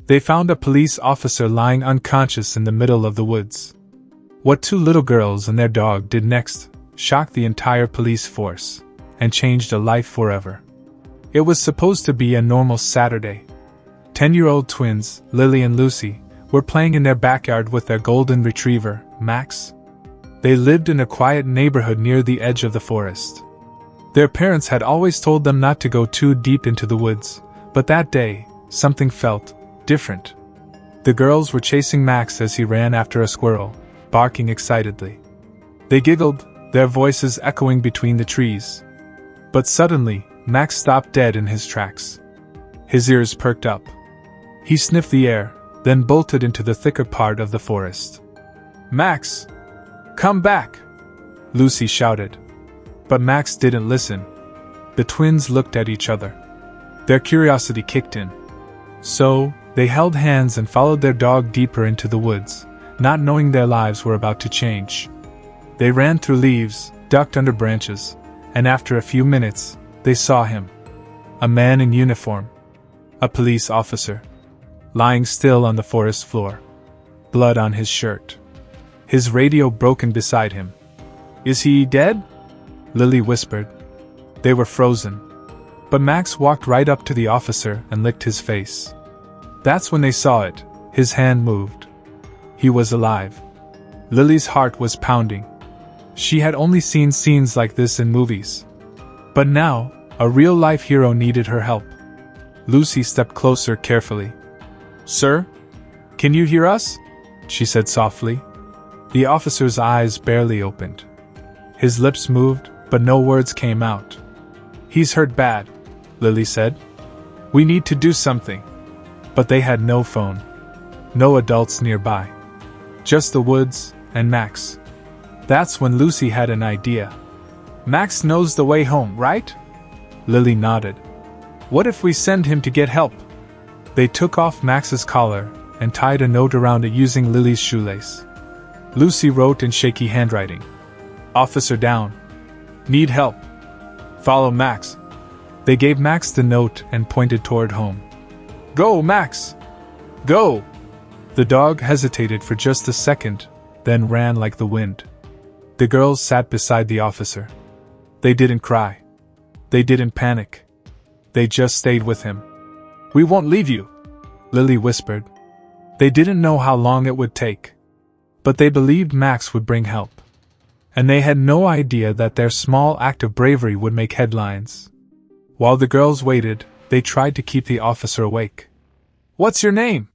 They found a police officer lying unconscious in the middle of the woods. What two little girls and their dog did next shocked the entire police force and changed a life forever. It was supposed to be a normal Saturday. 10-year-old twins, Lily and Lucy, were playing in their backyard with their golden retriever, Max. They lived in a quiet neighborhood near the edge of the forest. Their parents had always told them not to go too deep into the woods, but that day, something felt different. The girls were chasing Max as he ran after a squirrel, barking excitedly. They giggled, their voices echoing between the trees. But suddenly, Max stopped dead in his tracks. His ears perked up. He sniffed the air, then bolted into the thicker part of the forest. "Max! Come back!" Lucy shouted. But Max didn't listen. The twins looked at each other. Their curiosity kicked in. So, they held hands and followed their dog deeper into the woods, not knowing their lives were about to change. They ran through leaves, ducked under branches, and after a few minutes, they saw him. A man in uniform. A police officer. Lying still on the forest floor. Blood on his shirt. His radio broken beside him. "Is he dead?" Lily whispered. They were frozen. But Max walked right up to the officer and licked his face. That's when they saw it. His hand moved. He was alive. Lily's heart was pounding. She had only seen scenes like this in movies. But now, a real-life hero needed her help. Lucy stepped closer carefully. "Sir? Can you hear us?" she said softly. The officer's eyes barely opened. His lips moved, but no words came out. "He's hurt bad," Lily said. "We need to do something." But they had no phone. No adults nearby. Just the woods, and Max. That's when Lucy had an idea. "Max knows the way home, right?" Lily nodded. "What if we send him to get help?" They took off Max's collar and tied a note around it using Lily's shoelace. Lucy wrote in shaky handwriting. "Officer down. Need help. Follow Max." They gave Max the note and pointed toward home. "Go, Max! Go!" The dog hesitated for just a second, then ran like the wind. The girls sat beside the officer. They didn't cry. They didn't panic. They just stayed with him. "We won't leave you," Lily whispered. They didn't know how long it would take. But they believed Max would bring help. And they had no idea that their small act of bravery would make headlines. While the girls waited, they tried to keep the officer awake. "What's your name?"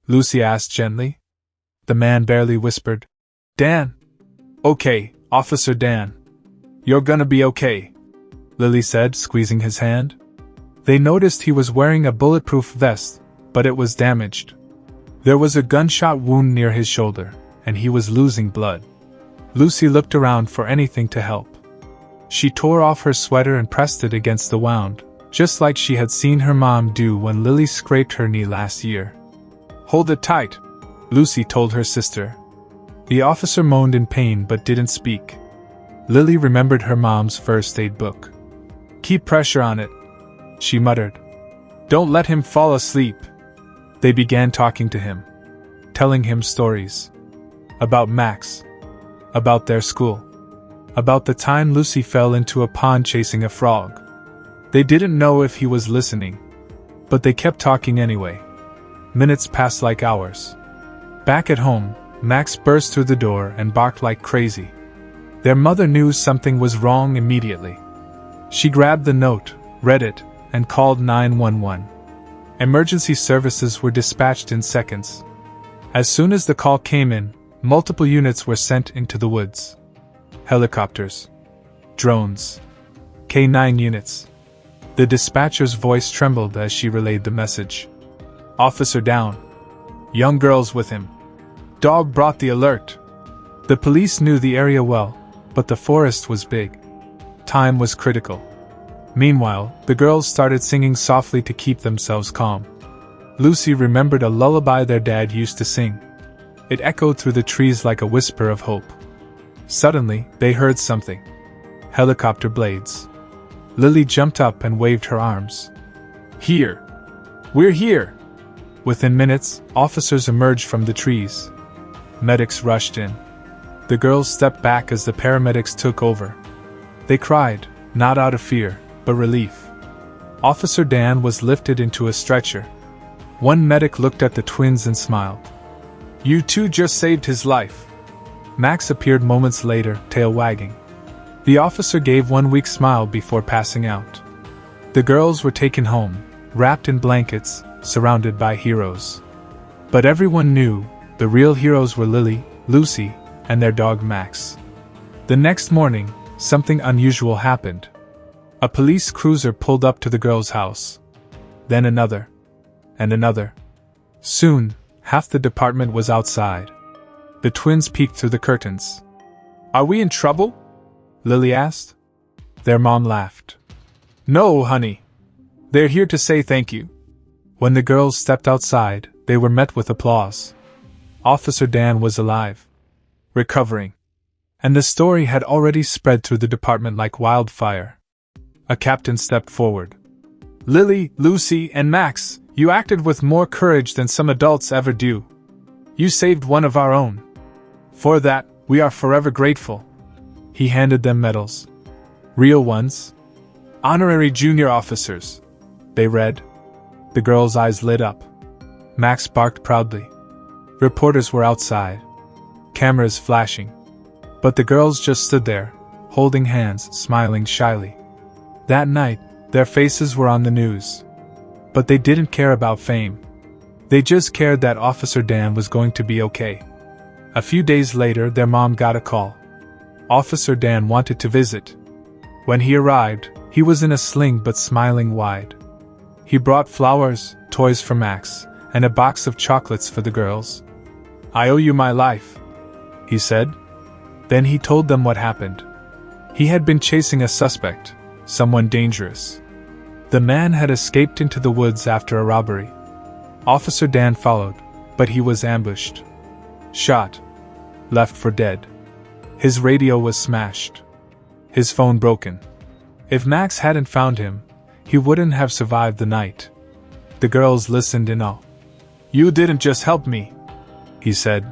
Lucy asked gently. The man barely whispered. "Dan." "Okay, Officer Dan. You're gonna be okay," Lily said, squeezing his hand. They noticed he was wearing a bulletproof vest, but it was damaged. There was a gunshot wound near his shoulder, and he was losing blood. Lucy looked around for anything to help. She tore off her sweater and pressed it against the wound, just like she had seen her mom do when Lily scraped her knee last year. "Hold it tight," Lucy told her sister. The officer moaned in pain but didn't speak. Lily remembered her mom's first aid book. "Keep pressure on it," she muttered. "Don't let him fall asleep." They began talking to him, telling him stories. About Max. About their school. About the time Lucy fell into a pond chasing a frog. They didn't know if he was listening. But they kept talking anyway. Minutes passed like hours. Back at home, Max burst through the door and barked like crazy. Their mother knew something was wrong immediately. She grabbed the note, read it, and called 911. Emergency services were dispatched in seconds. As soon as the call came in, multiple units were sent into the woods. Helicopters. Drones. K-9 units. The dispatcher's voice trembled as she relayed the message. "Officer down. Young girls with him. Dog brought the alert." The police knew the area well, but the forest was big. Time was critical. Meanwhile, the girls started singing softly to keep themselves calm. Lucy remembered a lullaby their dad used to sing. It echoed through the trees like a whisper of hope. Suddenly, they heard something. Helicopter blades. Lily jumped up and waved her arms. "Here! We're here!" Within minutes, officers emerged from the trees. Medics rushed in. The girls stepped back as the paramedics took over. They cried, not out of fear, but relief. Officer Dan was lifted into a stretcher. One medic looked at the twins and smiled. "You two just saved his life." Max appeared moments later, tail wagging. The officer gave one weak smile before passing out. The girls were taken home, wrapped in blankets, surrounded by heroes. But everyone knew the real heroes were Lily, Lucy, and their dog Max. The next morning, something unusual happened. A police cruiser pulled up to the girls' house. Then another. And another. Soon, half the department was outside. The twins peeked through the curtains. "Are we in trouble?" Lily asked. Their mom laughed. "No, honey. They're here to say thank you." When the girls stepped outside, they were met with applause. Officer Dan was alive. Recovering. And the story had already spread through the department like wildfire. A captain stepped forward. "Lily, Lucy, and Max, you acted with more courage than some adults ever do. You saved one of our own. For that, we are forever grateful." He handed them medals. Real ones. "Honorary Junior Officers," they read. The girls' eyes lit up. Max barked proudly. Reporters were outside. Cameras flashing. But the girls just stood there, holding hands, smiling shyly. That night, their faces were on the news. But they didn't care about fame. They just cared that Officer Dan was going to be okay. A few days later, their mom got a call. Officer Dan wanted to visit. When he arrived, he was in a sling but smiling wide. He brought flowers, toys for Max, and a box of chocolates for the girls. "I owe you my life," he said. Then he told them what happened. He had been chasing a suspect, someone dangerous. The man had escaped into the woods after a robbery. Officer Dan followed, but he was ambushed. Shot. Left for dead. His radio was smashed. His phone broken. If Max hadn't found him, he wouldn't have survived the night. The girls listened in awe. "You didn't just help me," he said.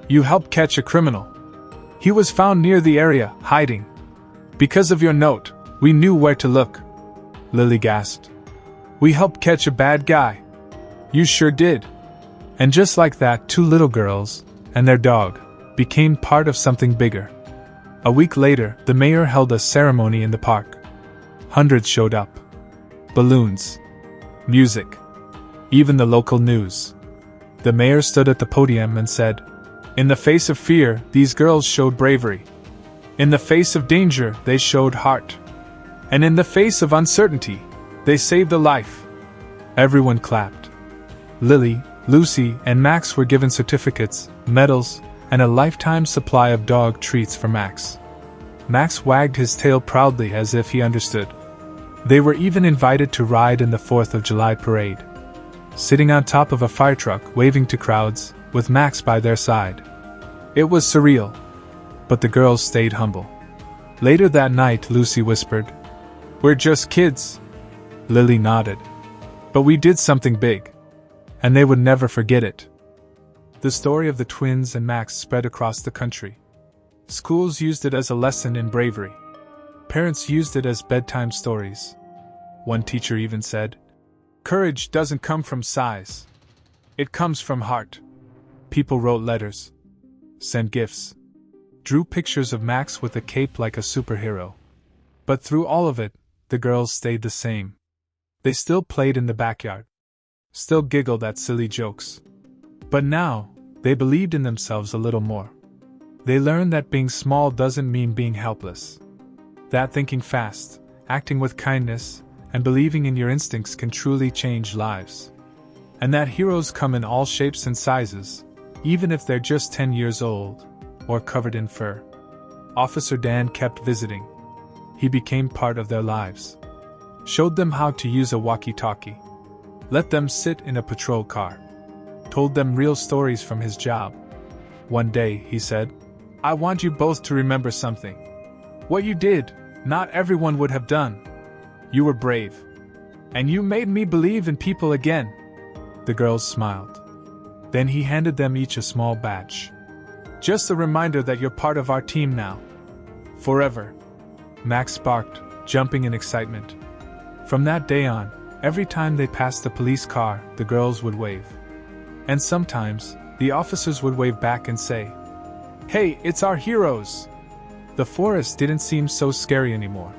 "You helped catch a criminal. He was found near the area, hiding. Because of your note, we knew where to look." Lily gasped. "We helped catch a bad guy." "You sure did." And just like that, two little girls, and their dog, became part of something bigger. A week later, the mayor held a ceremony in the park. Hundreds showed up. Balloons. Music. Even the local news. The mayor stood at the podium and said, "In the face of fear, these girls showed bravery. In the face of danger, they showed heart. And in the face of uncertainty, they saved a life." Everyone clapped. Lily, Lucy, and Max were given certificates, medals, and a lifetime supply of dog treats for Max. Max wagged his tail proudly as if he understood. They were even invited to ride in the 4th of July parade. Sitting on top of a fire truck waving to crowds, with Max by their side. It was surreal. But the girls stayed humble. Later that night, Lucy whispered, "We're just kids." Lily nodded. "But we did something big." And they would never forget it. The story of the twins and Max spread across the country. Schools used it as a lesson in bravery. Parents used it as bedtime stories. One teacher even said, "Courage doesn't come from size. It comes from heart." People wrote letters, sent gifts, drew pictures of Max with a cape like a superhero. But through all of it, the girls stayed the same. They still played in the backyard. Still giggled at silly jokes. But now, they believed in themselves a little more. They learned that being small doesn't mean being helpless. That thinking fast, acting with kindness, and believing in your instincts can truly change lives. And that heroes come in all shapes and sizes, even if they're just 10 years old, or covered in fur. Officer Dan kept visiting. He became part of their lives. Showed them how to use a walkie-talkie. Let them sit in a patrol car. Told them real stories from his job. One day, he said, "I want you both to remember something. What you did, not everyone would have done. You were brave. And you made me believe in people again. The girls smiled. Then he handed them each a small badge. Just a reminder that you're part of our team now. Forever. Max barked, jumping in excitement. From that day on, every time they passed the police car, the girls would wave. And sometimes, the officers would wave back and say, "Hey, it's our heroes!" The forest didn't seem so scary anymore.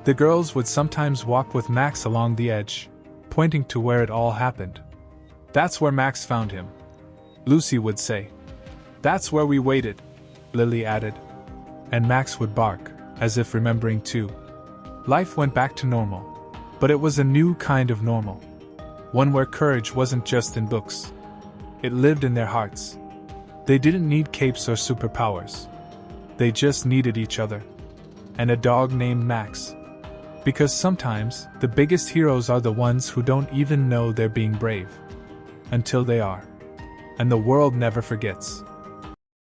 The girls would sometimes walk with Max along the edge, pointing to where it all happened. "That's where Max found him," Lucy would say. "That's where we waited," Lily added. And Max would bark, as if remembering too. Life went back to normal. But it was a new kind of normal. One where courage wasn't just in books. It lived in their hearts. They didn't need capes or superpowers. They just needed each other. And a dog named Max. Because sometimes, the biggest heroes are the ones who don't even know they're being brave. Until they are. And the world never forgets.